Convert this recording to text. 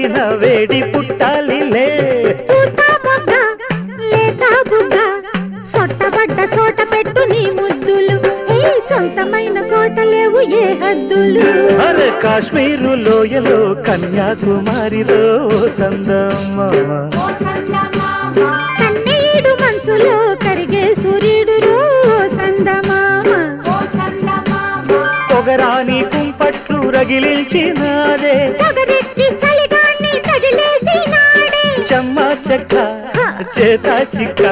ఎక్కడైనా వేడి పుట్టాలిలే సొట్టబడ్డ చోట పెట్టు నీ ముద్దులు సొంతమైన చోట లేవు ఏ హద్దులు అరే కాశ్మీరు లోయలో కన్యాకుమారిలో సందమామ కన్నీడు మంచులో కరిగే సూర్యుడు సందమామ పొగరాని కుంపట్లు రగిలించినాడే పొగరెక్కి చలిగాన్ని తగిలేసినాడే చెమ్మ చెక్క చేత చిక్క